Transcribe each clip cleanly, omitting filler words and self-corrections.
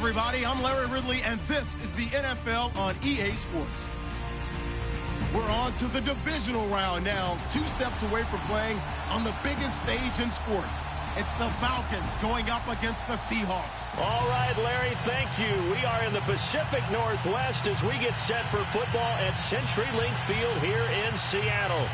everybody. I'm Larry Ridley, and this is the NFL on EA Sports. We're on to the divisional round now, 2 steps away from playing on the biggest stage in sports. It's the Falcons going up against the Seahawks. All right, Larry, thank you. We are in the Pacific Northwest as we get set for football at CenturyLink Field here in Seattle.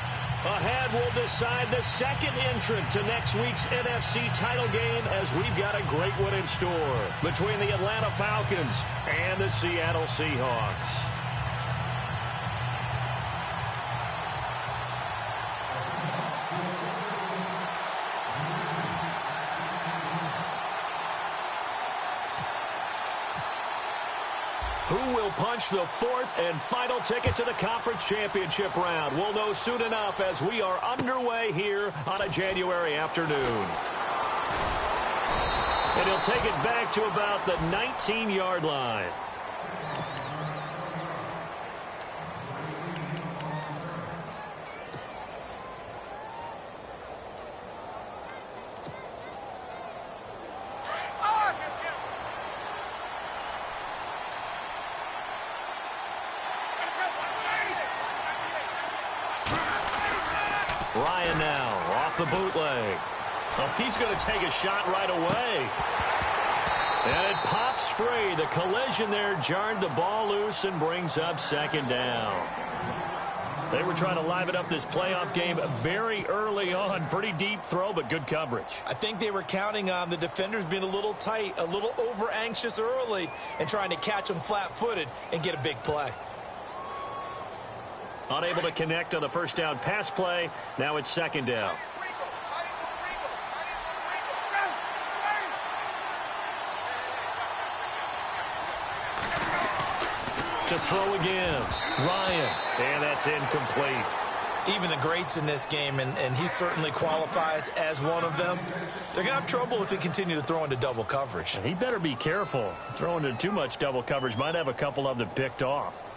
Ahead, we'll decide the second entrant to next week's NFC title game as we've got a great one in store between the Atlanta Falcons and the Seattle Seahawks. Who will punch the 4th and final ticket to the conference championship round? We'll know soon enough as we are underway here on a January afternoon. And he'll take it back to about the 19-yard line. Ryan now off the bootleg. Oh, he's going to take a shot right away. And it pops free. The collision there jarred the ball loose and brings up second down. They were trying to liven up this playoff game very early on. Pretty deep throw, but good coverage. I think they were counting on the defenders being a little tight, a little over-anxious early, and trying to catch them flat-footed and get a big play. Unable to connect on the first down pass play. Now it's second down. To throw again. Ryan. And that's incomplete. Even the greats in this game, and he certainly qualifies as one of them, they're going to have trouble if they continue to throw into double coverage. And he better be careful. Throwing into too much double coverage might have a couple of them picked off.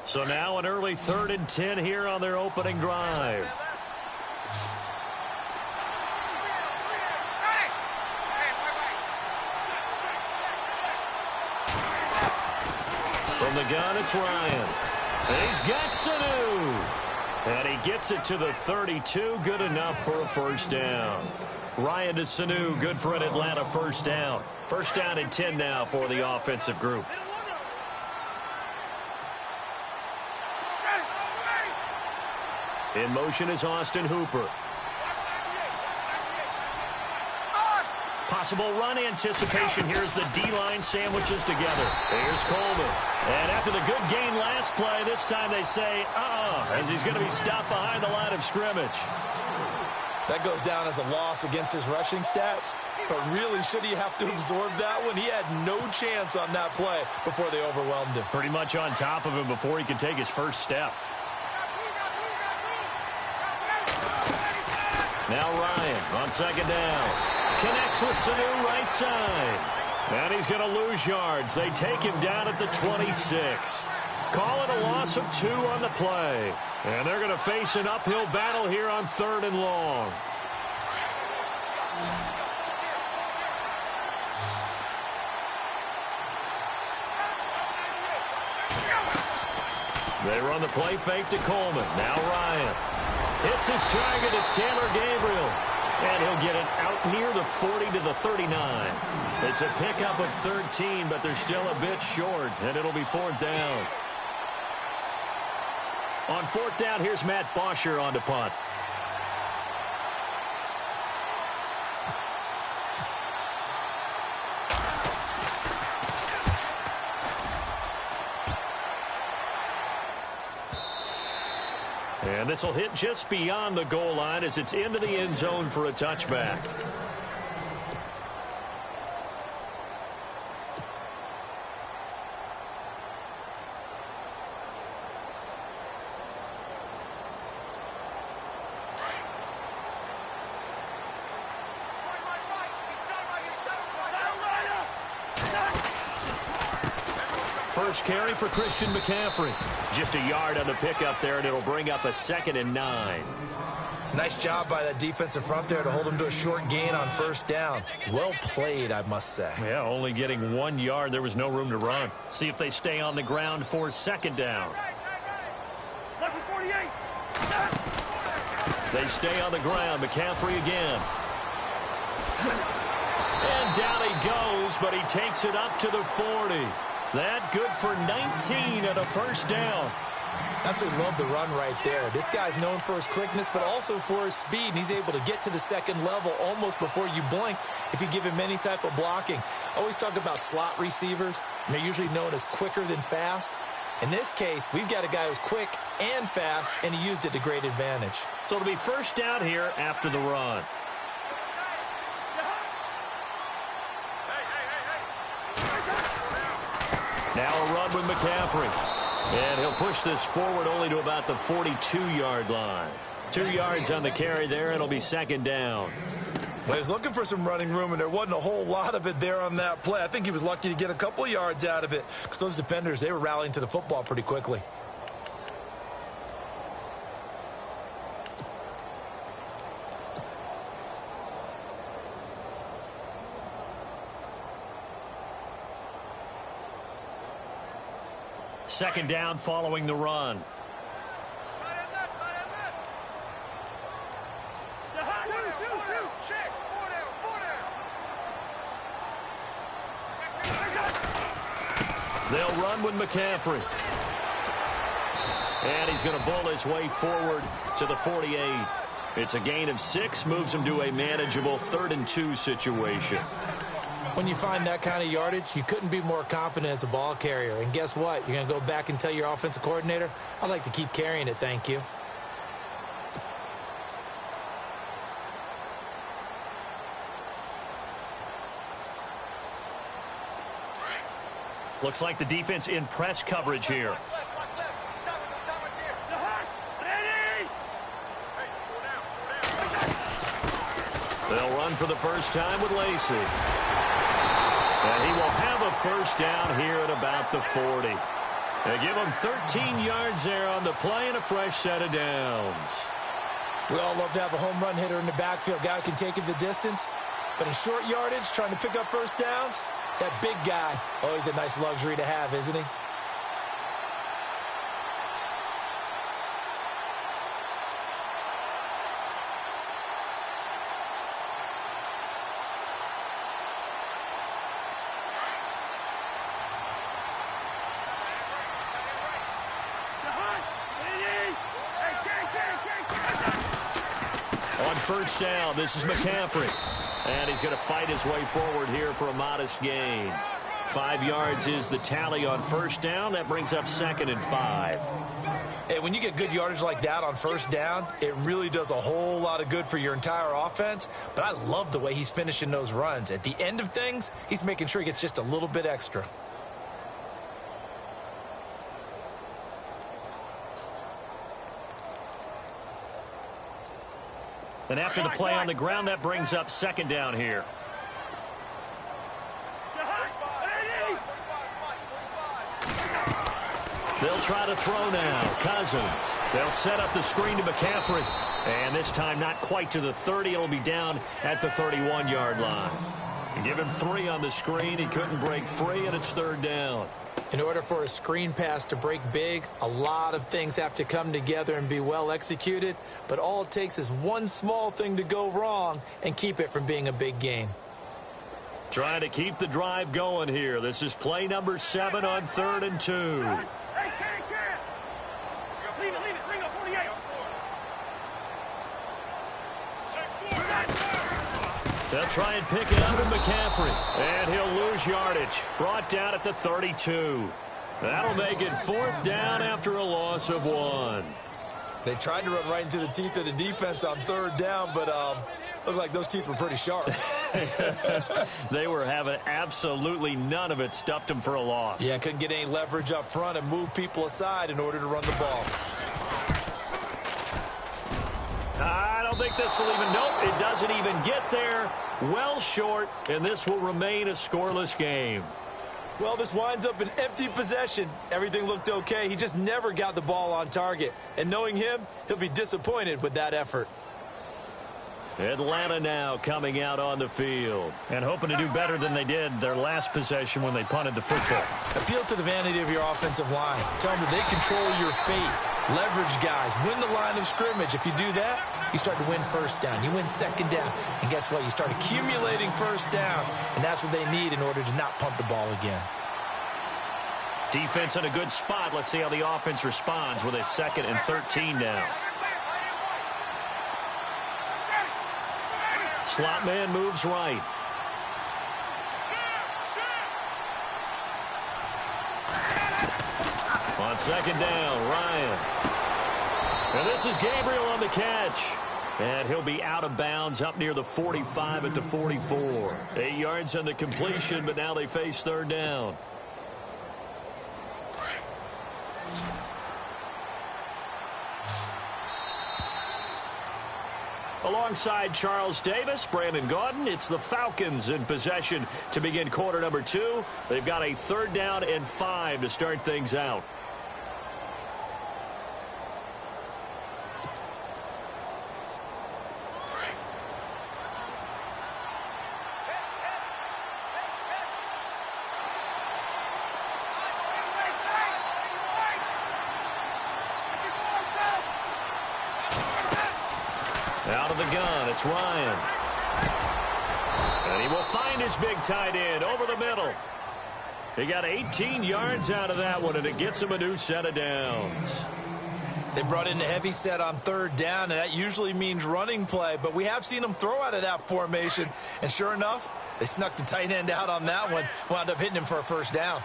So now an early 3rd and 10 here on their opening drive. From the gun, it's Ryan. And he's got Sanu. And he gets it to the 32. Good enough for a first down. Ryan to Sanu. Good for an Atlanta first down. First down and 10 now for the offensive group. In motion is Austin Hooper. Possible run anticipation here as the D-line sandwiches together. Here's Coleman. And after the good gain last play, this time they say, as he's going to be stopped behind the line of scrimmage. That goes down as a loss against his rushing stats. But really, should he have to absorb that one? He had no chance on that play before they overwhelmed him. Pretty much on top of him before he could take his first step. Now Ryan on second down. Connects with Sanu right side. And he's going to lose yards. They take him down at the 26. Call it a loss of 2 on the play. And they're going to face an uphill battle here on 3rd and long. They run the play fake to Coleman. Now Ryan. Hits his target. It's Taylor Gabriel. And he'll get it out near the 40 to the 39. It's a pickup of 13, but they're still a bit short, and it'll be 4th down. On 4th down, here's Matt Bosher on to punt. And this will hit just beyond the goal line as it's into the end zone for a touchback. first carry for Christian McCaffrey. Just a yard on the pickup there, and it'll bring up a 2nd and 9. Nice job by that defensive front there to hold him to a short gain on first down. Well played, I must say. Yeah, only getting 1 yard. There was no room to run. See if they stay on the ground for 2nd down. They stay on the ground. McCaffrey again. And down he goes, but he takes it up to the 40. That good for 19 and a first down. Absolutely love the run right there. This guy's known for his quickness, but also for his speed, and he's able to get to the second level almost before you blink if you give him any type of blocking. I always talk about slot receivers, and they're usually known as quicker than fast. In this case, we've got a guy who's quick and fast, and he used it to great advantage. So it'll be first down here after the run. Now a run with McCaffrey. And he'll push this forward only to about the 42-yard line. 2 yards on the carry there. It'll be 2nd down. Well, he was looking for some running room, and there wasn't a whole lot of it there on that play. I think he was lucky to get a couple yards out of it because those defenders, they were rallying to the football pretty quickly. Second down following the run. They'll run with McCaffrey. And he's going to bull his way forward to the 48. It's a gain of 6, moves him to a manageable 3rd and 2 situation. When you find that kind of yardage, you couldn't be more confident as a ball carrier. And guess what? You're going to go back and tell your offensive coordinator, I'd like to keep carrying it, thank you. Looks like the defense in press coverage here. They'll run for the first time with Lacey. And he will have a first down here at about the 40. They give him 13 yards there on the play and a fresh set of downs. We all love to have a home run hitter in the backfield. Guy who can take it the distance. But in short yardage, trying to pick up first downs, that big guy, always a nice luxury to have, isn't he? On first down, this is McCaffrey. And he's going to fight his way forward here for a modest gain. 5 yards is the tally on first down. That brings up 2nd and 5. Hey, when you get good yardage like that on first down, it really does a whole lot of good for your entire offense. But I love the way he's finishing those runs. At the end of things, he's making sure he gets just a little bit extra. And after the play on the ground, that brings up 2nd down here. They'll try to throw now. Cousins. They'll set up the screen to McCaffrey. And this time not quite to the 30. It'll be down at the 31-yard line. You give him 3 on the screen. He couldn't break free, and it's 3rd down. In order for a screen pass to break big, a lot of things have to come together and be well executed. But all it takes is one small thing to go wrong and keep it from being a big gain. Trying to keep the drive going here. This is play number 7 on 3rd and 2. They'll try and pick it up with McCaffrey. And he'll lose yardage. Brought down at the 32. That'll make it 4th down after a loss of 1. They tried to run right into the teeth of the defense on 3rd down, but looked like those teeth were pretty sharp. They were having absolutely none of it. Stuffed them for a loss. Yeah, couldn't get any leverage up front and move people aside in order to run the ball. I don't think this will even, nope, it doesn't even get there. Well short, and this will remain a scoreless game. Well, this winds up an empty possession. Everything looked okay. He just never got the ball on target. And knowing him, he'll be disappointed with that effort. Atlanta now coming out on the field and hoping to do better than they did their last possession when they punted the football. Appeal to the vanity of your offensive line. Tell them that they control your fate. Leverage guys. Win the line of scrimmage. If you do that, you start to win first down. You win second down. And guess what? You start accumulating first downs. And that's what they need in order to not punt the ball again. Defense in a good spot. Let's see how the offense responds with a 2nd and 13 now. Slot man moves right. On 2nd down, Ryan. And this is Gabriel on the catch. And he'll be out of bounds up near the 45 at the 44. 8 yards on the completion, but now they face 3rd down. Alongside Charles Davis, Brandon Gaudin, it's the Falcons in possession to begin quarter number 2. They've got a 3rd down and 5 to start things out. Out of the gun, it's Ryan. And he will find his big tight end over the middle. He got 18 yards out of that one, and it gets him a new set of downs. They brought in a heavy set on 3rd down, and that usually means running play, but we have seen them throw out of that formation. And sure enough, they snuck the tight end out on that one, wound up hitting him for a 1st down.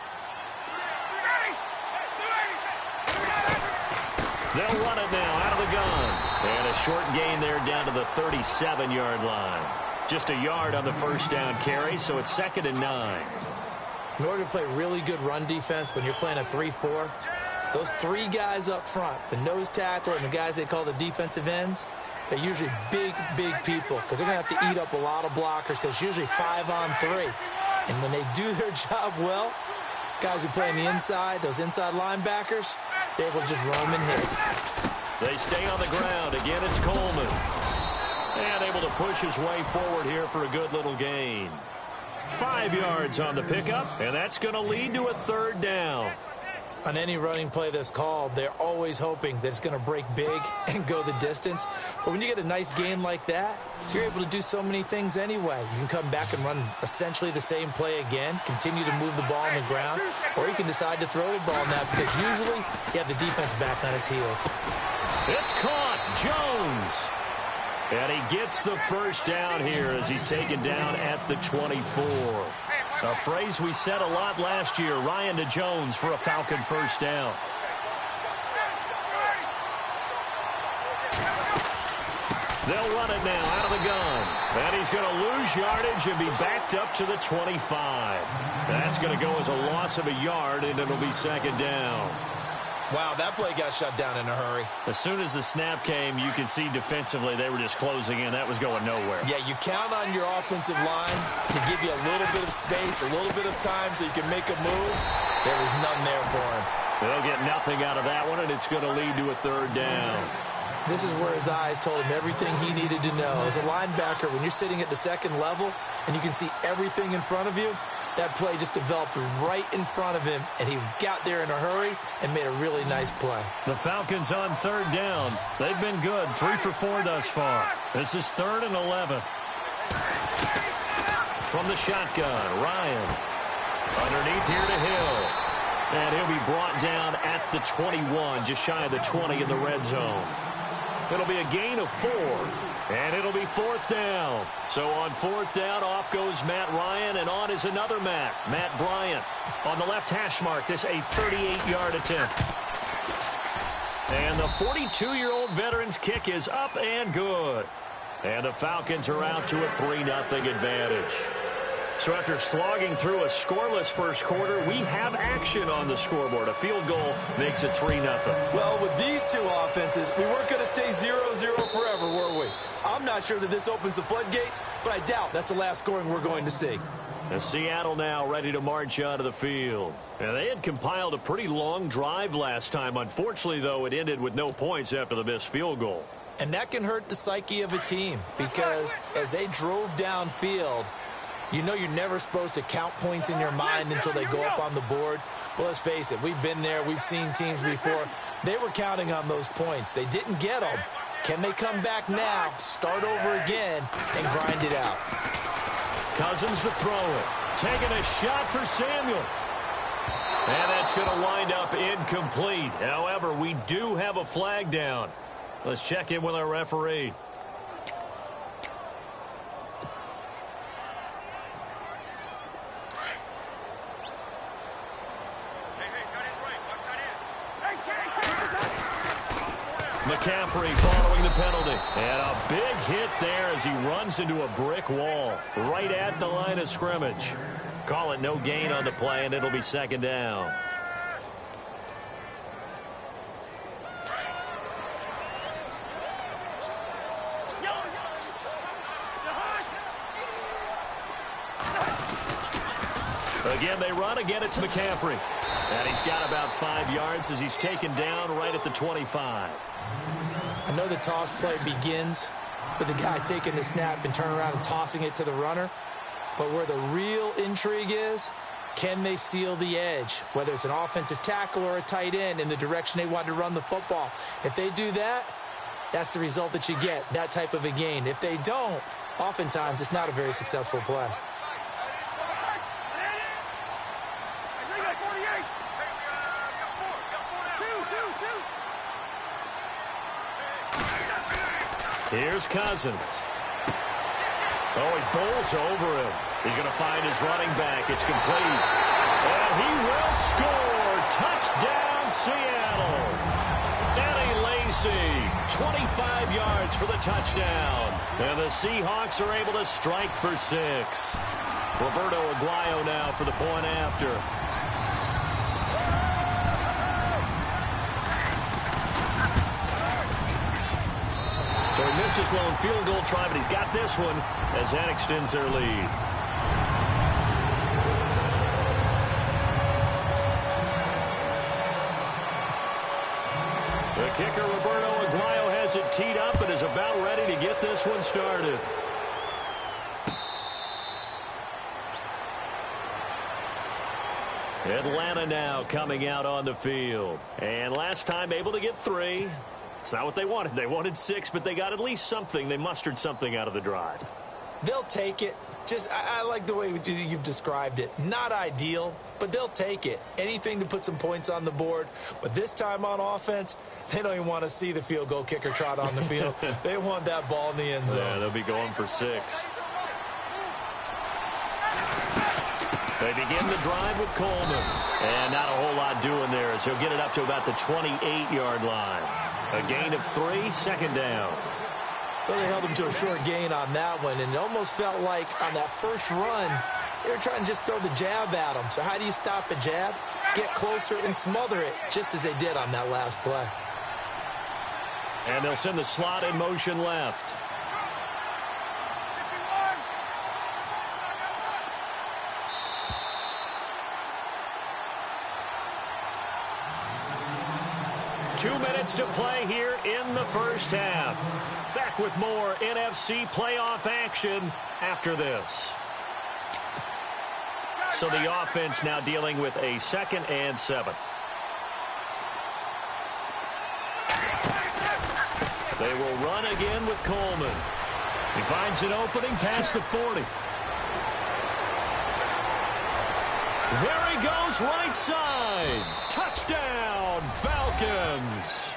They'll run it now out of the gun. And a short gain there down to the 37-yard line. Just a yard on the 1st down carry, so it's 2nd and 9. In order to play really good run defense when you're playing a 3-4, those 3 guys up front, the nose tackle and the guys they call the defensive ends, they're usually big, big people because they're going to have to eat up a lot of blockers because it's usually 5 on 3. And when they do their job well, guys who play on the inside, those inside linebackers, they're able to just roam and hit. They stay on the ground. Again, it's Coleman. And able to push his way forward here for a good little gain. 5 yards on the pickup, and that's going to lead to a 3rd down. On any running play that's called, they're always hoping that it's going to break big and go the distance. But when you get a nice gain like that, you're able to do so many things anyway. You can come back and run essentially the same play again, continue to move the ball on the ground, or you can decide to throw the ball now because usually you have the defense back on its heels. It's caught. Jones. And he gets the 1st down here as he's taken down at the 24. A phrase we said a lot last year, Ryan to Jones for a Falcon 1st down. They'll run it now out of the gun. And he's going to lose yardage and be backed up to the 25. That's going to go as a loss of a yard, and it'll be 2nd down. Wow, that play got shut down in a hurry. As soon as the snap came, you could see defensively they were just closing in. That was going nowhere. Yeah, you count on your offensive line to give you a little bit of space, a little bit of time so you can make a move. There was none there for him. They'll get nothing out of that one, and it's going to lead to a 3rd down. This is where his eyes told him everything he needed to know. As a linebacker, when you're sitting at the 2nd level and you can see everything in front of you, that play just developed right in front of him, and he got there in a hurry and made a really nice play. The Falcons on 3rd down. They've been good, 3 for 4 thus far. This is 3rd and 11. From the shotgun, Ryan. Underneath here to Hill. And he'll be brought down at the 21, just shy of the 20 in the red zone. It'll be a gain of 4. And it'll be 4th down. So on 4th down, off goes Matt Ryan, and on is another Matt Bryant. On the left hash mark, this a 38-yard attempt. And the 42-year-old veteran's kick is up and good. And the Falcons are out to a 3-0 advantage. So after slogging through a scoreless first quarter, we have action on the scoreboard. A field goal makes it 3-0. Well, with these two offenses, we weren't going to stay 0-0 forever, were we? I'm not sure that this opens the floodgates, but I doubt that's the last scoring we're going to see. And Seattle now ready to march onto the field. And they had compiled a pretty long drive last time. Unfortunately, though, it ended with no points after the missed field goal. And that can hurt the psyche of a team because as they drove downfield, you know you're never supposed to count points in your mind until they go up on the board. Well, let's face it, we've been there. We've seen teams before. They were counting on those points. They didn't get them. Can they come back now, start over again, and grind it out? Cousins to throw it. Taking a shot for Samuel. And that's going to wind up incomplete. However, we do have a flag down. Let's check in with our referee. McCaffrey following the penalty. And a big hit there as he runs into a brick wall right at the line of scrimmage. Call it no gain on the play, and it'll be second down. Again, they run. Again, it's McCaffrey. And he's got about 5 yards as he's taken down right at the 25. I know the toss play begins with the guy taking the snap and turning around and tossing it to the runner. But where the real intrigue is, can they seal the edge? Whether it's an offensive tackle or a tight end in the direction they want to run the football. If they do that, that's the result that you get, that type of a gain. If they don't, oftentimes it's not a very successful play. Here's Cousins. Oh, he bowls over him. He's going to find his running back. It's complete. And he will score. Touchdown, Seattle. Eddie Lacy, 25 yards for the touchdown. And the Seahawks are able to strike for 6. Roberto Aguayo now for the point after. So he missed his lone field goal try, but he's got this one as that extends their lead. The kicker, Roberto Aguayo, has it teed up and is about ready to get this one started. Atlanta now coming out on the field. And last time able to get 3. It's not what they wanted. They wanted 6, but they got at least something. They mustered something out of the drive. They'll take it. I like the way you've described it. Not ideal, but they'll take it. Anything to put some points on the board. But this time on offense, they don't even want to see the field goal kicker trot on the field. They want that ball in the end zone. Yeah, they'll be going for 6. They begin the drive with Coleman. And not a whole lot doing there as he'll get it up to about the 28-yard line. A gain of 3, second down. Well, they held him to a short gain on that one, and it almost felt like on that first run, they were trying to just throw the jab at him. So how do you stop a jab? Get closer and smother it, just as they did on that last play. And they'll send the slot in motion left. Two minutes to play here in the first half. Back with more NFC playoff action after this. So the offense now dealing with a 2nd and 7. They will run again with Coleman. He finds an opening past the 40. There he goes, right side. Touchdown, Falcons.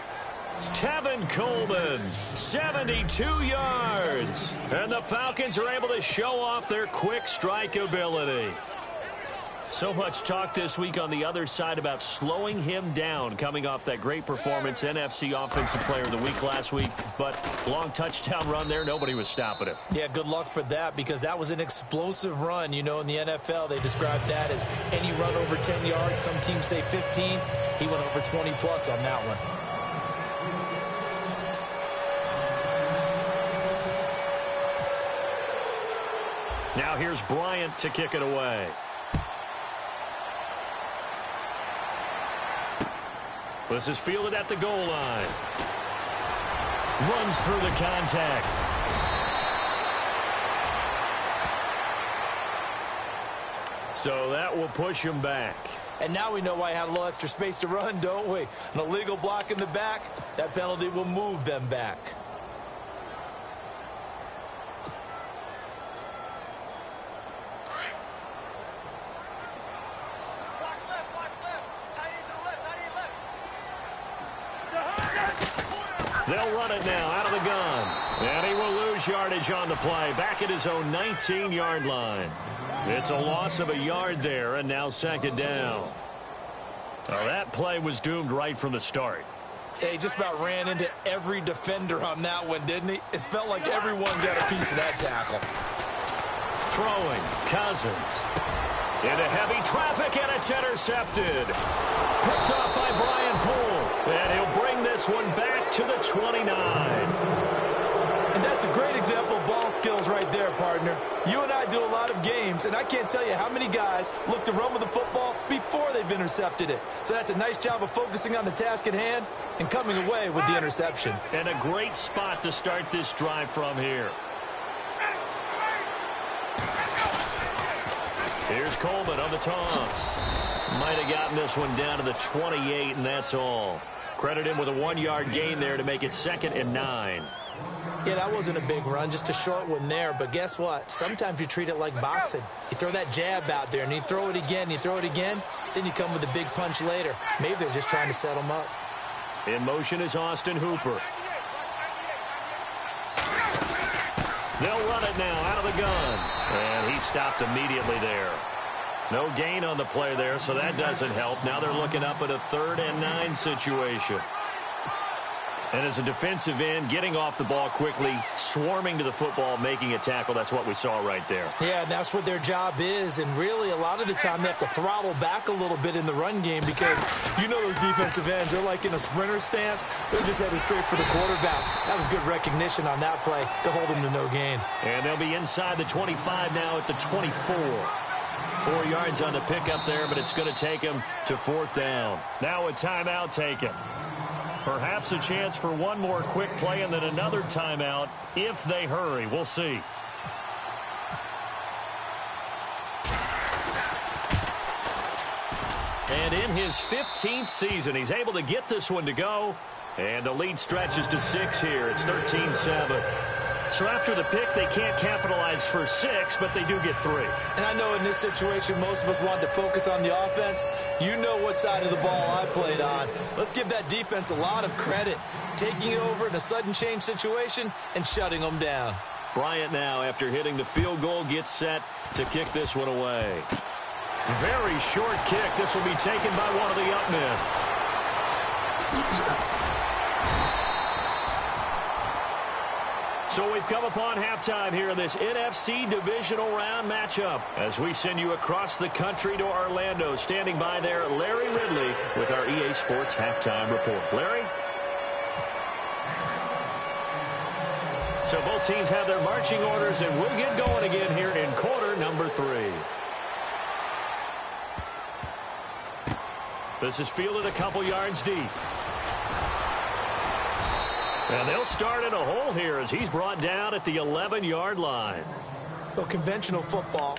Tevin Coleman, 72 yards. And the Falcons are able to show off their quick strike ability. So much talk this week on the other side about slowing him down coming off that great performance, NFC Offensive Player of the Week last week. But long touchdown run there, nobody was stopping him. Yeah, good luck for that because that was an explosive run. You know, in the NFL, they describe that as any run over 10 yards. Some teams say 15. He went over 20-plus on that one. Now here's Bryant to kick it away. This is fielded at the goal line. Runs through the contact. So that will push him back. And now we know why he had a little extra space to run, don't we? An illegal block in the back, that penalty will move them back. They'll run it now out of the gun. And he will lose yardage on the play. Back at his own 19-yard line. It's a loss of a yard there, and now second down. Well, that play was doomed right from the start. He just about ran into every defender on that one, didn't he? It felt like everyone got a piece of that tackle. Throwing, Cousins. Into heavy traffic, and it's intercepted. Picked off by Brian Poole. And he'll bring this one back to the 29. And that's a great example of ball skills right there, partner. You and I do a lot of games, and I can't tell you how many guys look to run with the football before they've intercepted it. So that's a nice job of focusing on the task at hand and coming away with the interception. And a great spot to start this drive from here. Here's Coleman on the toss. Might have gotten this one down to the 28, and that's all. Credit him with a 1-yard gain there to make it 2nd and 9. Yeah, that wasn't a big run, just a short one there. But guess what? Sometimes you treat it like boxing. You throw that jab out there, and you throw it again, you throw it again, then you come with a big punch later. Maybe they're just trying to set them up. In motion is Austin Hooper. They'll run it now out of the gun. And he stopped immediately there. No gain on the play there, so that doesn't help. Now they're looking up at a 3rd and 9 situation. And as a defensive end, getting off the ball quickly, swarming to the football, making a tackle, that's what we saw right there. Yeah, and that's what their job is. And really, a lot of the time, they have to throttle back a little bit in the run game because you know those defensive ends, they're like in a sprinter stance. They're just headed straight for the quarterback. That was good recognition on that play to hold them to no gain. And they'll be inside the 25 now at the 24. 4 yards on the pickup there, but it's going to take him to 4th down. Now a timeout taken. Perhaps a chance for one more quick play and then another timeout if they hurry. We'll see. And in his 15th season, he's able to get this one to go. And the lead stretches to 6 here. It's 13-7. So after the pick, they can't capitalize for 6, but they do get 3. And I know in this situation, most of us wanted to focus on the offense. You know what side of the ball I played on. Let's give that defense a lot of credit. Taking it over in a sudden change situation and shutting them down. Bryant now, after hitting the field goal, gets set to kick this one away. Very short kick. This will be taken by one of the up men. So we've come upon halftime here in this NFC divisional round matchup as we send you across the country to Orlando. Standing by there, Larry Ridley with our EA Sports halftime report. Larry? So both teams have their marching orders, and we'll get going again here in quarter number 3. This is fielded a couple yards deep. And they'll start in a hole here as he's brought down at the 11-yard line. Well, conventional football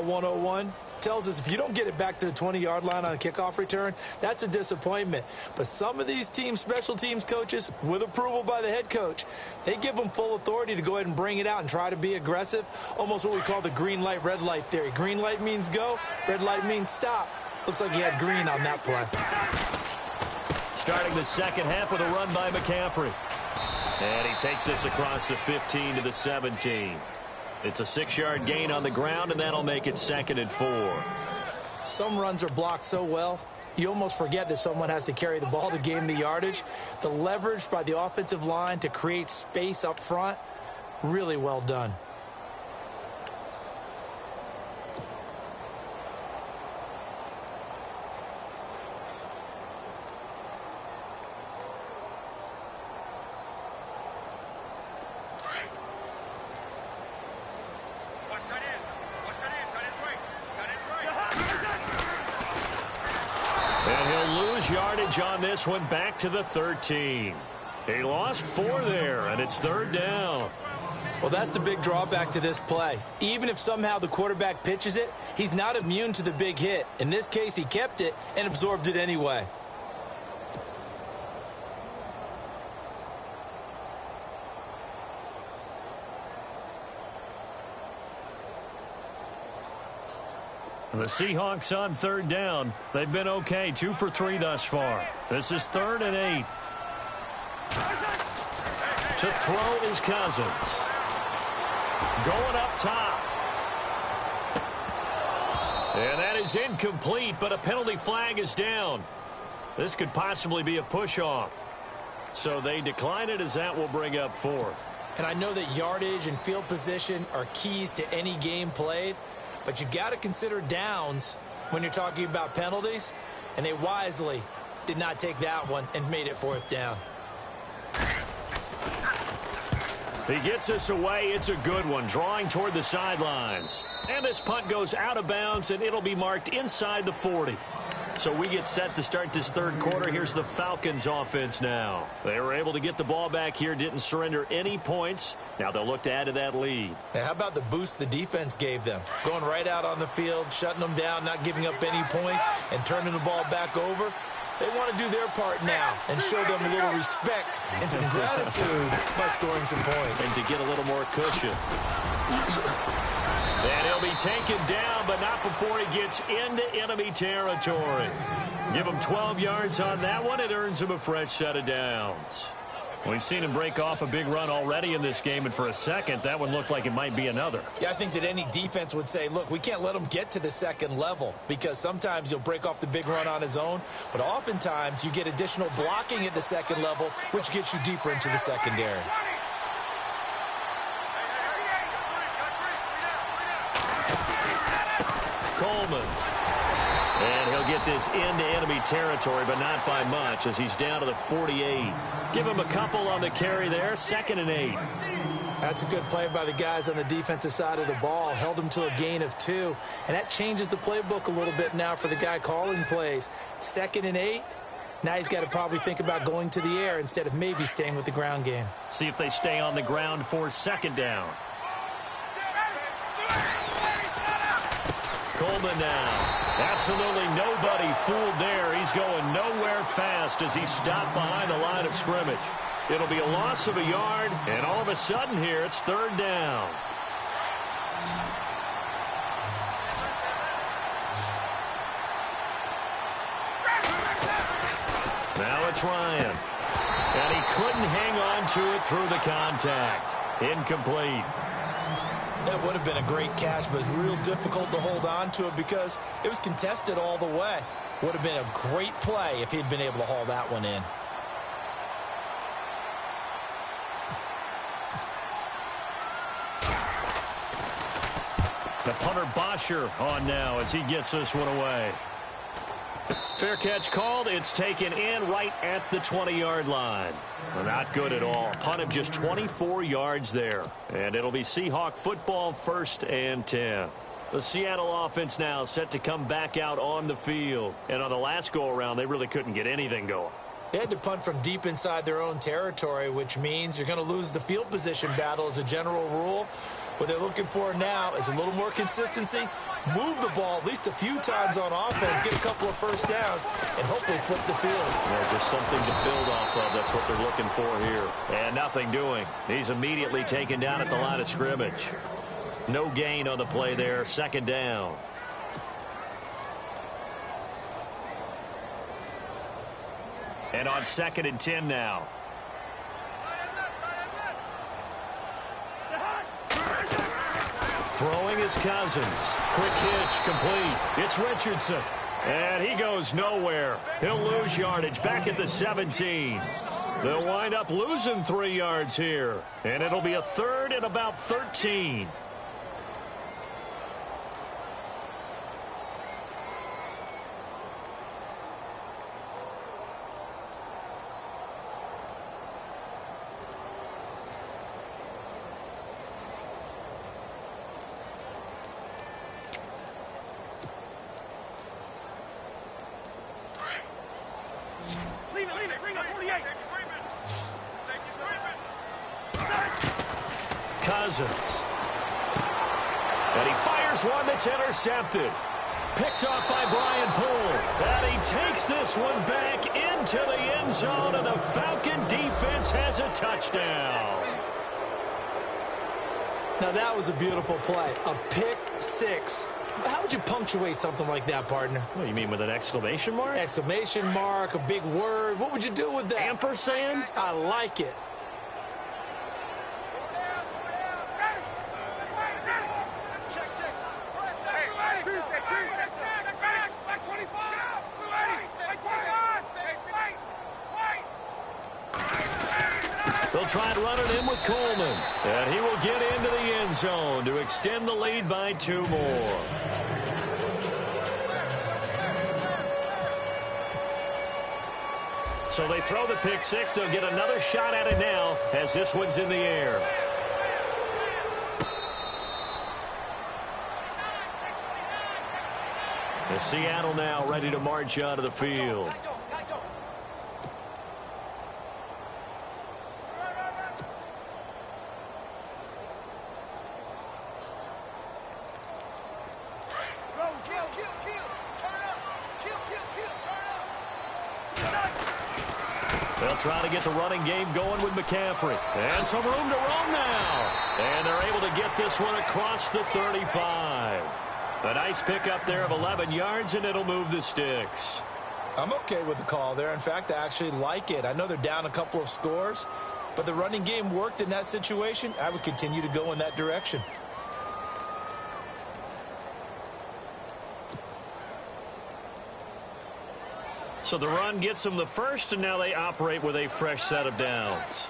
101, tells us if you don't get it back to the 20-yard line on a kickoff return, that's a disappointment. But some of these teams, special teams coaches, with approval by the head coach, they give them full authority to go ahead and bring it out and try to be aggressive, almost what we call the green light, red light theory. Green light means go, red light means stop. Looks like he had green on that play. Starting the second half with a run by McCaffrey. And he takes this across the 15 to the 17. It's a 6-yard gain on the ground, and that'll make it 2nd and 4. Some runs are blocked so well, you almost forget that someone has to carry the ball to gain the yardage. The leverage by the offensive line to create space up front, really well done. yardage on this one, back to the 13. He lost 4 there, and it's 3rd down. Well, that's the big drawback to this play. Even if somehow the quarterback pitches it, he's not immune to the big hit. In this case, he kept it and absorbed it anyway. The Seahawks on 3rd down. They've been okay, 2 for 3 thus far. This is 3rd and 8. To throw is Cousins. Going up top. And that is incomplete, but a penalty flag is down. This could possibly be a push-off. So they decline it, as that will bring up 4th. And I know that yardage and field position are keys to any game played, but you've got to consider downs when you're talking about penalties, and they wisely did not take that one and made it 4th down. He gets us away. It's a good one, drawing toward the sidelines. And this punt goes out of bounds, and it'll be marked inside the 40. So we get set to start this 3rd quarter. Here's the Falcons offense now. They were able to get the ball back here, didn't surrender any points. Now they'll look to add to that lead. Now, how about the boost the defense gave them? Going right out on the field, shutting them down, not giving up any points, and turning the ball back over. They want to do their part now and show them a little respect and some gratitude by scoring some points. And to get a little more cushion. And he'll be taken down, but not before he gets into enemy territory. Give him 12 yards on that one. It earns him a fresh set of downs. We've seen him break off a big run already in this game, and for a second, that one looked like it might be another. Yeah, I think that any defense would say, look, we can't let him get to the 2nd level, because sometimes he'll break off the big run on his own, but oftentimes you get additional blocking at the 2nd level, which gets you deeper into the secondary. Coleman. And he'll get this into enemy territory, but not by much, as he's down to the 48. Give him a couple on the carry there, 2nd and 8. That's a good play by the guys on the defensive side of the ball. Held him to a gain of 2, and that changes the playbook a little bit now for the guy calling plays. 2nd and 8. Now he's got to probably think about going to the air instead of maybe staying with the ground game. See if they stay on the ground for 2nd down. Coleman now. Absolutely nobody fooled there. He's going nowhere fast as he stopped behind the line of scrimmage. It'll be a loss of a yard, and all of a sudden here it's 3rd down. Now it's Ryan. And he couldn't hang on to it through the contact. Incomplete. That would have been a great catch, but it's real difficult to hold on to it because it was contested all the way. Would have been a great play if he'd been able to haul that one in. The punter Bosher on now as he gets this one away. Fair catch called. It's taken in right at the 20-yard line. Well, not good at all. Punt of just 24 yards there. And it'll be Seahawk football, 1st and 10. The Seattle offense now set to come back out on the field. And on the last go-around, they really couldn't get anything going. They had to punt from deep inside their own territory, which means you're going to lose the field position battle as a general rule. What they're looking for now is a little more consistency, move the ball at least a few times on offense, get a couple of 1st downs, and hopefully flip the field. Well, just something to build off of. That's what they're looking for here. And nothing doing. He's immediately taken down at the line of scrimmage. No gain on the play there. 2nd down. And on 2nd and 10 now. Throwing is Cousins. Quick hitch, complete. It's Richardson. And he goes nowhere. He'll lose yardage back at the 17. They'll wind up losing 3 yards here. And it'll be a 3rd and about 13. Cousins. And he fires one that's intercepted. Picked off by Brian Poole. And he takes this one back into the end zone, and the Falcon defense has a touchdown. Now, that was a beautiful play. A pick six. How would you punctuate something like that, partner? What, you mean with an exclamation mark? Exclamation mark, a big word. What would you do with that? Ampersand? I like it. They'll try and run it in with Coleman. And he will get into the end zone to extend the lead by 2 more. So they throw the pick six. They'll get another shot at it now as this one's in the air. And Seattle now ready to march out of the field. They'll try to get the running game going with McCaffrey. And some room to roam now. And they're able to get this one across the 35. A nice pickup there of 11 yards, and it'll move the sticks. I'm okay with the call there. In fact, I actually like it. I know they're down a couple of scores, but the running game worked in that situation. I would continue to go in that direction. So the run gets them the first, and now they operate with a fresh set of downs.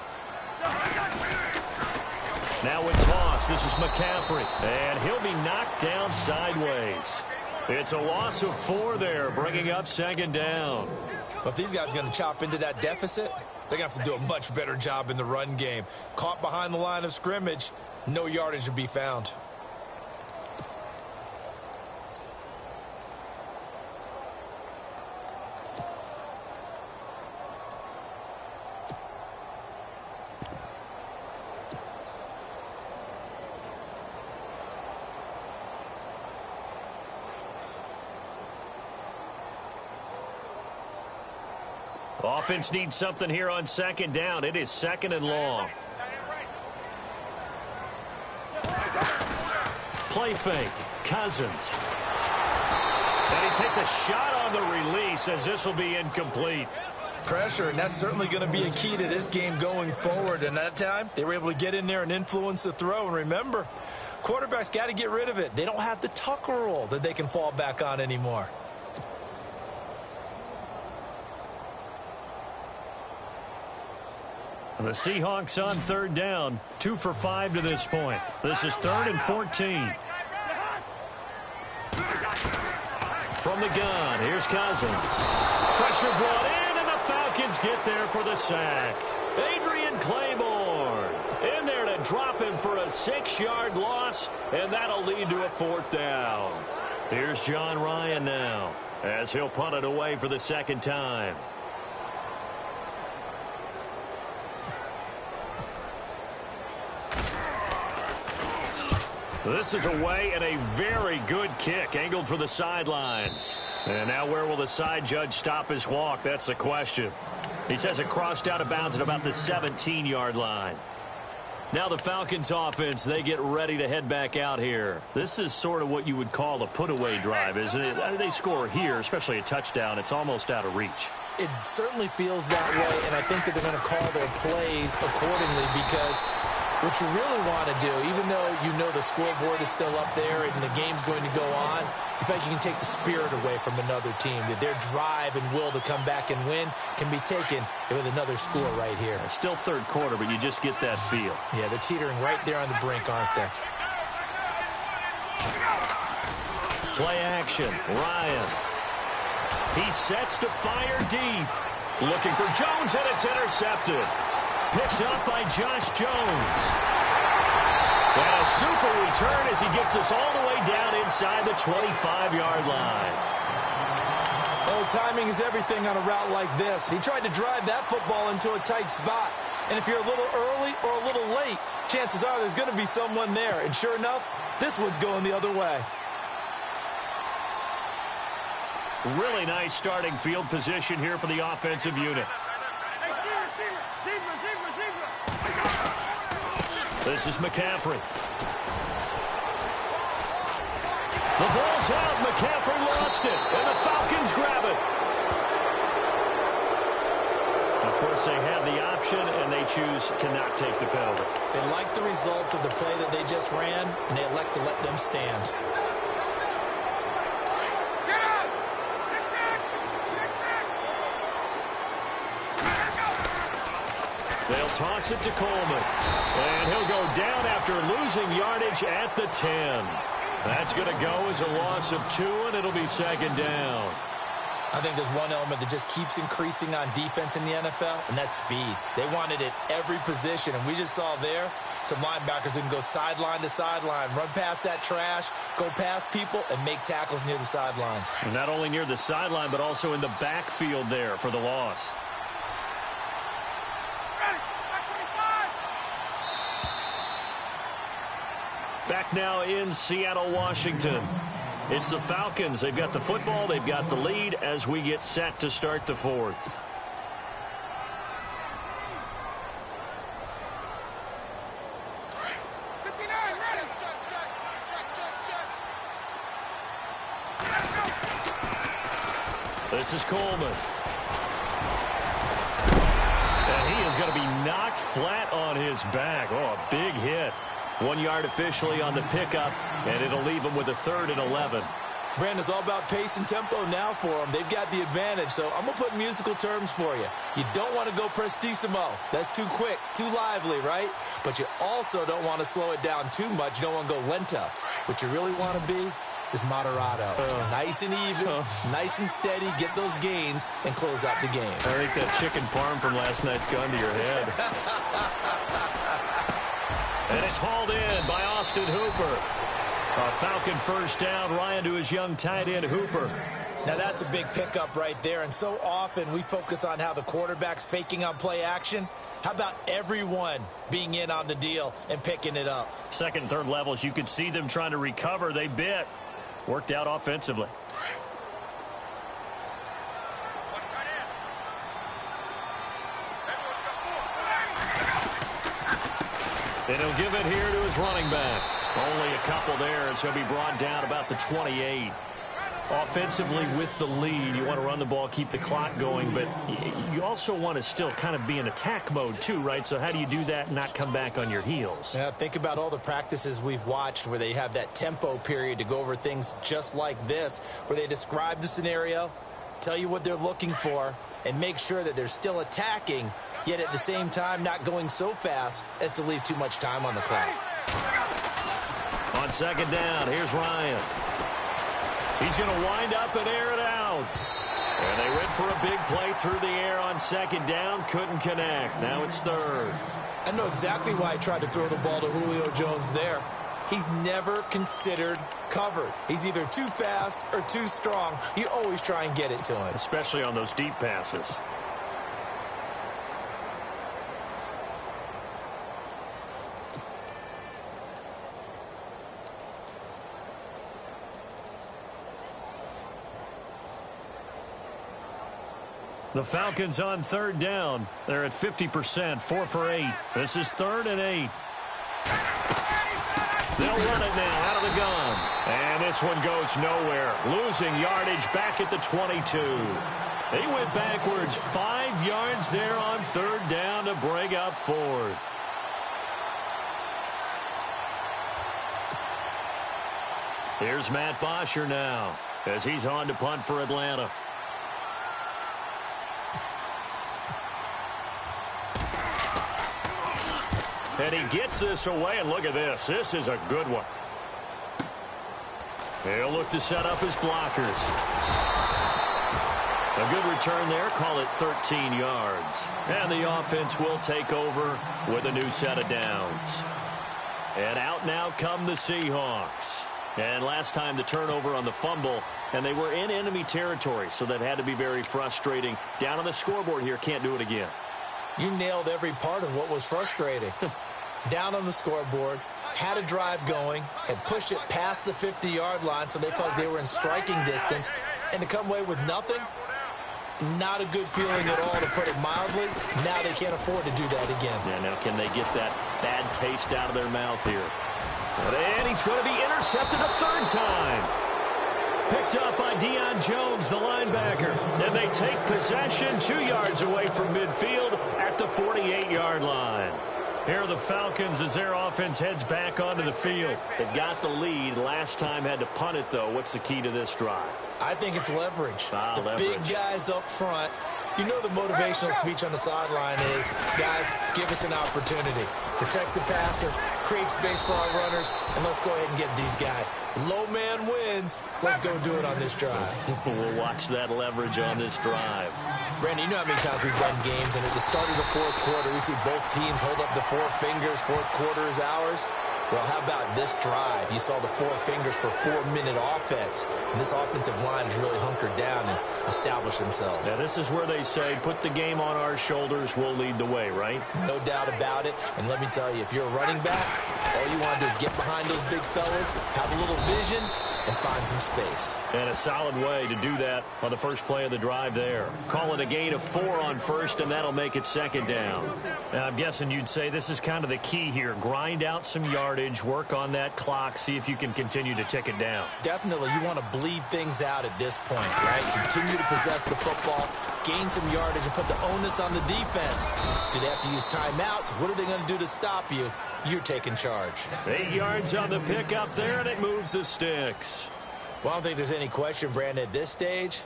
Now with toss, this is McCaffrey, and he'll be knocked down sideways. It's a loss of 4 there, bringing up second down. But if these guys are going to chop into that deficit, they're going to have to do a much better job in the run game. Caught behind the line of scrimmage, no yardage to be found. Offense needs something here on second down. It is second and long. Play fake. Cousins. And he takes a shot on the release as this will be incomplete. Pressure, and that's certainly going to be a key to this game going forward. And that time, they were able to get in there and influence the throw. And remember, quarterbacks got to get rid of it. They don't have the Tucker rule that they can fall back on anymore. The Seahawks on third down, 2 for 5 to this point. This is 3rd and 14. From the gun, here's Cousins. Pressure brought in, and the Falcons get there for the sack. Adrian Claiborne in there to drop him for a 6-yard loss, and that'll lead to a 4th down. Here's John Ryan now as he'll punt it away for the second time. This is away, and a very good kick angled for the sidelines. And now where will the side judge stop his walk? That's the question. He says it crossed out of bounds at about the 17-yard line. Now the Falcons offense, they get ready to head back out here. This is sort of what you would call a put-away drive, isn't it? They score here, especially a touchdown. It's almost out of reach. It certainly feels that way, and I think that they're going to call their plays accordingly because what you really want to do, even though you know the scoreboard is still up there and the game's going to go on, in fact, you can take the spirit away from another team. That their drive and will to come back and win can be taken with another score right here. It's still third quarter, but you just get that feel. Yeah, they're teetering right there on the brink, aren't they? Play action. Ryan. He sets to fire deep. Looking for Jones, and it's intercepted. Picked up by Josh Jones. And a super return as he gets us all the way down inside the 25-yard line. Oh, timing is everything on a route like this. He tried to drive that football into a tight spot. And if you're a little early or a little late, chances are there's going to be someone there. And sure enough, this one's going the other way. Really nice starting field position here for the offensive unit. This is McCaffrey. The ball's out. McCaffrey lost it, and the Falcons grab it. Of course, they have the option, and they choose to not take the penalty. They like the results of the play that they just ran, and they elect to let them stand. They'll toss it to Coleman. And he'll go down after losing yardage at the 10. That's going to go as a loss of 2, and it'll be second down. I think there's one element that just keeps increasing on defense in the NFL, and that's speed. They want it at every position, and we just saw there some linebackers who can go sideline to sideline, run past that trash, go past people, and make tackles near the sidelines. And not only near the sideline, but also in the backfield there for the loss. Back now in Seattle, Washington. It's the Falcons. They've got the football. They've got the lead as we get set to start the fourth. This is Coleman. And he is going to be knocked flat on his back. Oh, a big hit. 1 yard officially on the pickup, and it'll leave him with a 3rd and 11. Brandon, it's all about pace and tempo now for them. They've got the advantage, so I'm going to put musical terms for you. You don't want to go prestissimo. That's too quick, too lively, right? But you also don't want to slow it down too much. You don't want to go lento. What you really want to be is moderato. Nice and even, nice and steady, get those gains, and close out the game. I think that chicken parm from last night's gone to your head. And it's hauled in by Austin Hooper. A Falcon first down. Ryan to his young tight end, Hooper. Now that's a big pickup right there, and so often we focus on how the quarterback's faking on play action. How about everyone being in on the deal and picking it up? Second and third levels, you could see them trying to recover. They bit. Worked out offensively. And he'll give it here to his running back. Only a couple there as he'll be brought down about the 28. Offensively with the lead, you want to run the ball, keep the clock going, but you also want to still kind of be in attack mode too, right? So how do you do that and not come back on your heels? Yeah, think about all the practices we've watched where they have that tempo period to go over things just like this, where they describe the scenario, tell you what they're looking for, and make sure that they're still attacking, yet at the same time not going so fast as to leave too much time on the clock. On second down, here's Ryan. He's going to wind up and air it out. And they went for a big play through the air on second down. Couldn't connect. Now it's third. I know exactly why I tried to throw the ball to Julio Jones there. He's never considered covered. He's either too fast or too strong. You always try and get it to him. Especially on those deep passes. The Falcons on third down. They're at 50%, 4 for 8. This is 3rd and 8. They'll run it now out of the gun. And this one goes nowhere. Losing yardage back at the 22. They went backwards 5 yards there on third down to bring up 4th. Here's Matt Bosher now as he's on to punt for Atlanta. And he gets this away, and look at this. This is a good one. He'll look to set up his blockers. A good return there. Call it 13 yards. And the offense will take over with a new set of downs. And out now come the Seahawks. And last time the turnover on the fumble, and they were in enemy territory, so that had to be very frustrating. Down on the scoreboard here, can't do it again. You nailed every part of what was frustrating. Down on the scoreboard, had a drive going, had pushed it past the 50-yard line so they felt they were in striking distance, and to come away with nothing, not a good feeling at all, to put it mildly. Now they can't afford to do that again. Yeah, now can they get that bad taste out of their mouth here? And he's going to be intercepted a third time. Picked up by Deion Jones, the linebacker. And they take possession 2 yards away from midfield at the 48-yard line. Here are the Falcons as their offense heads back onto the field. They've got the lead. Last time had to punt it, though. What's the key to this drive? I think it's leverage. Leverage. Big guys up front. You know the motivational speech on the sideline is, guys, give us an opportunity. Protect the passer, create space for our runners, and let's go ahead and get these guys. Low man wins. Let's go do it on this drive. We'll watch that leverage on this drive. Brandon, you know how many times we've done games, and at the start of the fourth quarter, we see both teams hold up the four fingers, fourth quarter is ours. Well, how about this drive? You saw the four fingers for 4-minute offense, and this offensive line has really hunkered down and established themselves. Yeah, this is where they say, put the game on our shoulders, we'll lead the way, right? No doubt about it, and let me tell you, if you're a running back, all you want to do is get behind those big fellas, have a little vision, and find some space. And a solid way to do that on the first play of the drive there. Call it a gain of 4 on first, and that'll make it second down. Now, I'm guessing you'd say this is kind of the key here. Grind out some yardage, work on that clock, see if you can continue to tick it down. Definitely. You want to bleed things out at this point, right? Continue to possess the football, gain some yardage, and put the onus on the defense. Do they have to use timeouts? What are they going to do to stop you? You're taking charge. 8 yards on the pickup there, and it moves the sticks. Well, I don't think there's any question, Brandon, at this stage.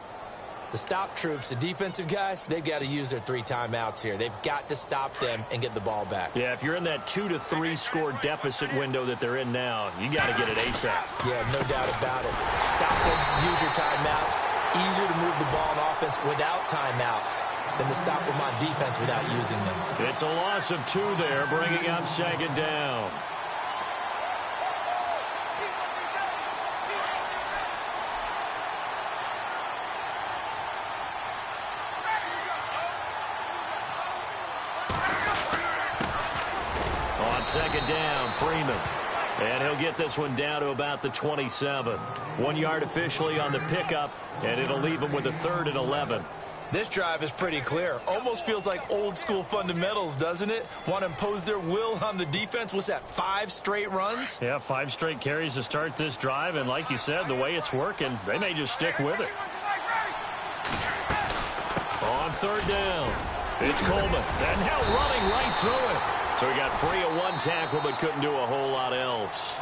The stop troops, the defensive guys, they've got to use their 3 timeouts here. They've got to stop them and get the ball back. Yeah, if you're in that 2 to 3 score deficit window that they're in now, you got to get it ASAP. Yeah, no doubt about it. Stop them, use your timeouts. Easier to move the ball on offense without timeouts than to stop them on defense without using them. It's a loss of 2 there, bringing up second down. On second down, Freeman. And he'll get this one down to about the 27. 1 yard officially on the pickup, and it'll leave him with a 3rd and 11. This drive is pretty clear. Almost feels like old school fundamentals, doesn't it? Want to impose their will on the defense. What's that, 5 straight runs? Yeah, 5 straight carries to start this drive, and like you said, the way it's working, they may just stick with it. On 3rd down, it's Coleman, and now running right through it. So he got free of 1 tackle, but couldn't do a whole lot else.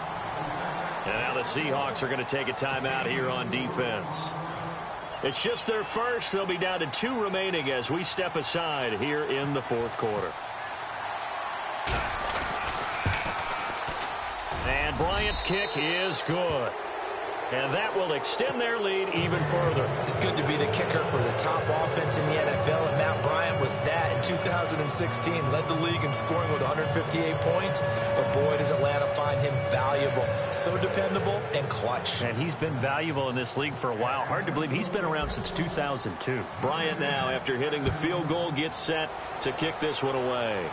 And now the Seahawks are going to take a timeout here on defense. It's just their first. They'll be down to 2 remaining as we step aside here in the fourth quarter. And Bryant's kick is good. And that will extend their lead even further. It's good to be the kicker for the top offense in the NFL, and Matt Bryant was that in 2016. Led the league in scoring with 158 points, but boy, does Atlanta find him valuable. So dependable and clutch. And he's been valuable in this league for a while. Hard to believe he's been around since 2002. Bryant now, after hitting the field goal, gets set to kick this one away.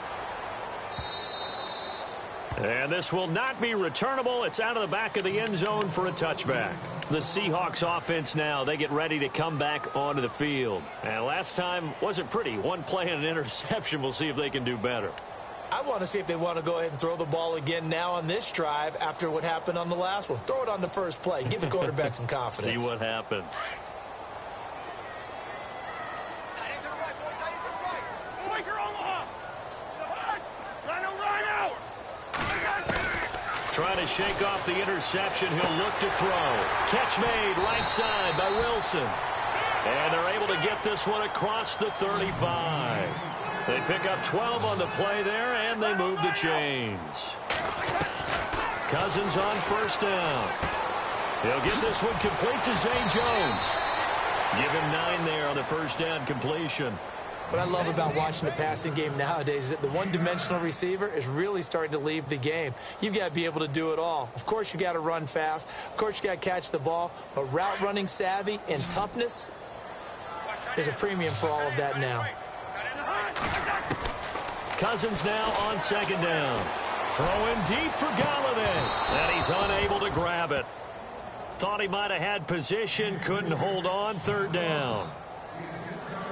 And this will not be returnable. It's out of the back of the end zone for a touchback. The Seahawks offense now, they get ready to come back onto the field. And last time wasn't pretty. 1 play and an interception. We'll see if they can do better. I want to see if they want to go ahead and throw the ball again now on this drive after what happened on the last one. Throw it on the first play. Give the quarterback some confidence. See what happens. Trying to shake off the interception. He'll look to throw. Catch made right side by Wilson. And they're able to get this one across the 35. They pick up 12 on the play there, and they move the chains. Cousins on first down. He'll get this one complete to Zay Jones. Give him 9 there on the first down completion. What I love about watching the passing game nowadays is that the one-dimensional receiver is really starting to leave the game. You've got to be able to do it all. Of course, you got to run fast. Of course, you got to catch the ball. But route running savvy and toughness, there's a premium for all of that now. Cousins now on second down. Throwing deep for Galladay. And he's unable to grab it. Thought he might have had position, couldn't hold on, third down.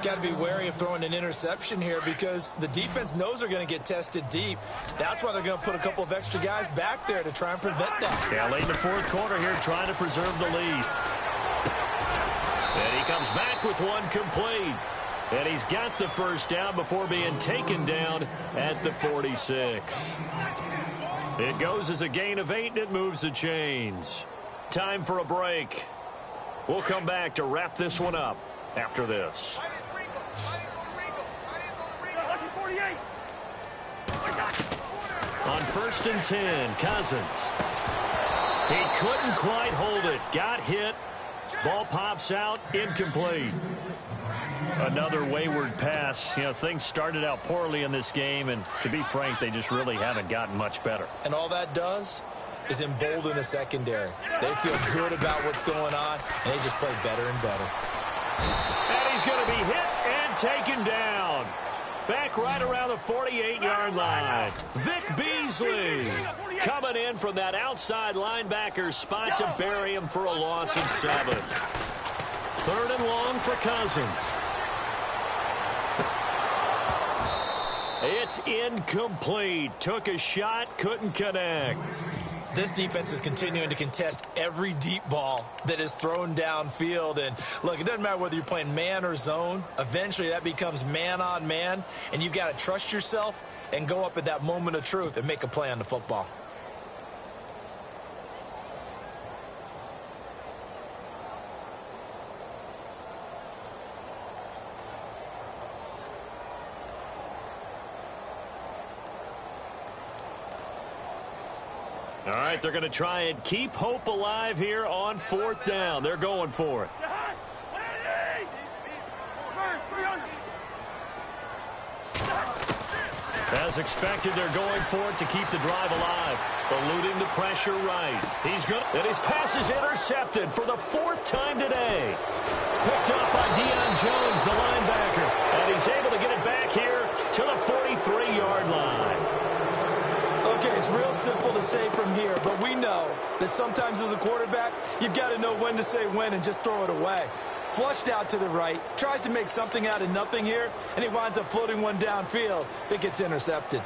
Got to be wary of throwing an interception here because the defense knows they're going to get tested deep. That's why they're going to put a couple of extra guys back there to try and prevent that. Yeah, late in the fourth quarter here trying to preserve the lead. And he comes back with one complete. And he's got the first down before being taken down at the 46. It goes as a gain of 8, and it moves the chains. Time for a break. We'll come back to wrap this one up after this. On 1st and 10, Cousins. He couldn't quite hold it. Got hit. Ball pops out. Incomplete. Another wayward pass. You know, things started out poorly in this game, and to be frank, they just really haven't gotten much better. And all that does is embolden the secondary. They feel good about what's going on, and they just play better and better. And he's going to be hit and taken down. Back right around the 48-yard line. Vic Beasley coming in from that outside linebacker spot to bury him for a loss of 7. 3rd and long for Cousins. It's incomplete. Took a shot, couldn't connect. This defense is continuing to contest every deep ball that is thrown downfield. And, look, it doesn't matter whether you're playing man or zone. Eventually that becomes man on man, and you've got to trust yourself and go up at that moment of truth and make a play on the football. All right, they're going to try and keep hope alive here on 4th down. They're going for it. As expected, they're going for it to keep the drive alive. Eluding the pressure right. He's good. And his pass is intercepted for the 4th time today. Picked up by Deion Jones, the linebacker. And he's able to get it back here to the 43-yard line. Okay, it's real simple to say from here, but we know that sometimes as a quarterback, you've got to know when to say when and just throw it away. Flushed out to the right, tries to make something out of nothing here, and he winds up floating one downfield that gets intercepted.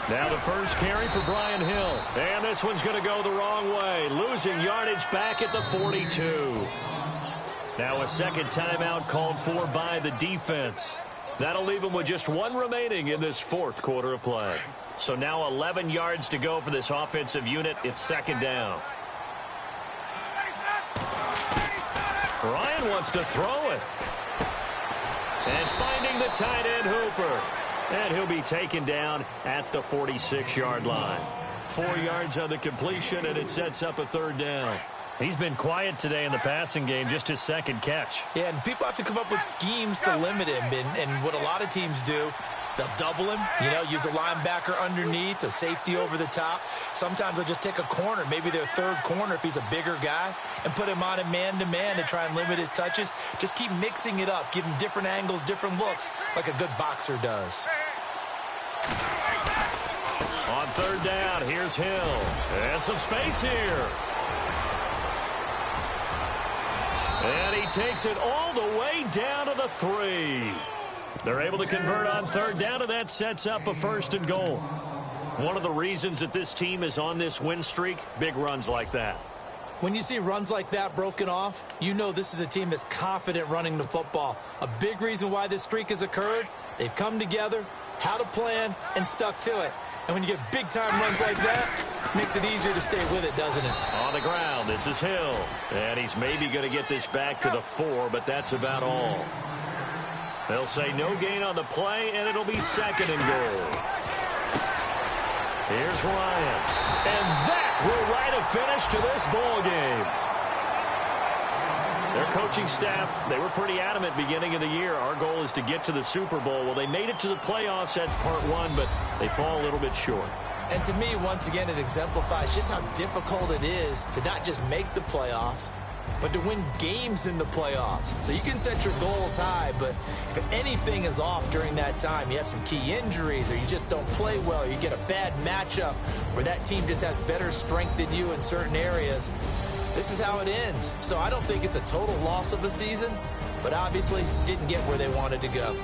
Now the first carry for Brian Hill. And this one's going to go the wrong way. Losing yardage back at the 42. Now a second timeout called for by the defense. That'll leave them with just 1 remaining in this 4th quarter of play. So now 11 yards to go for this offensive unit. It's 2nd down. Ryan wants to throw it. And finding the tight end Hooper. And he'll be taken down at the 46-yard line. 4 yards on the completion, and it sets up a 3rd down. He's been quiet today in the passing game, just his 2nd catch. Yeah, and people have to come up with schemes to limit him. And what a lot of teams do, they'll double him, use a linebacker underneath, a safety over the top. Sometimes they'll just take a corner, maybe their 3rd corner if he's a bigger guy, and put him on a man-to-man to try and limit his touches. Just keep mixing it up, give him different angles, different looks, like a good boxer does. On 3rd down, here's Hill. And some space here. And he takes it all the way down to the 3. They're able to convert on 3rd down, and that sets up a 1st and goal. One of the reasons that this team is on this win streak, big runs like that. When you see runs like that broken off, you know this is a team that's confident running the football. A big reason why this streak has occurred, they've come together, had a plan, and stuck to it. And when you get big-time runs like that, it makes it easier to stay with it, doesn't it? On the ground, this is Hill. And he's maybe going to get this back to the 4, but that's about all. They'll say no gain on the play, and it'll be 2nd and goal. Here's Ryan. And that will write a finish to this ball game. Their coaching staff, they were pretty adamant beginning of the year. Our goal is to get to the Super Bowl. Well, they made it to the playoffs. That's part one, but they fall a little bit short. And to me, once again, it exemplifies just how difficult it is to not just make the playoffs, but to win games in the playoffs. So you can set your goals high, but if anything is off during that time, you have some key injuries or you just don't play well, you get a bad matchup where that team just has better strength than you in certain areas, this is how it ends. So I don't think it's a total loss of a season, but obviously didn't get where they wanted to go.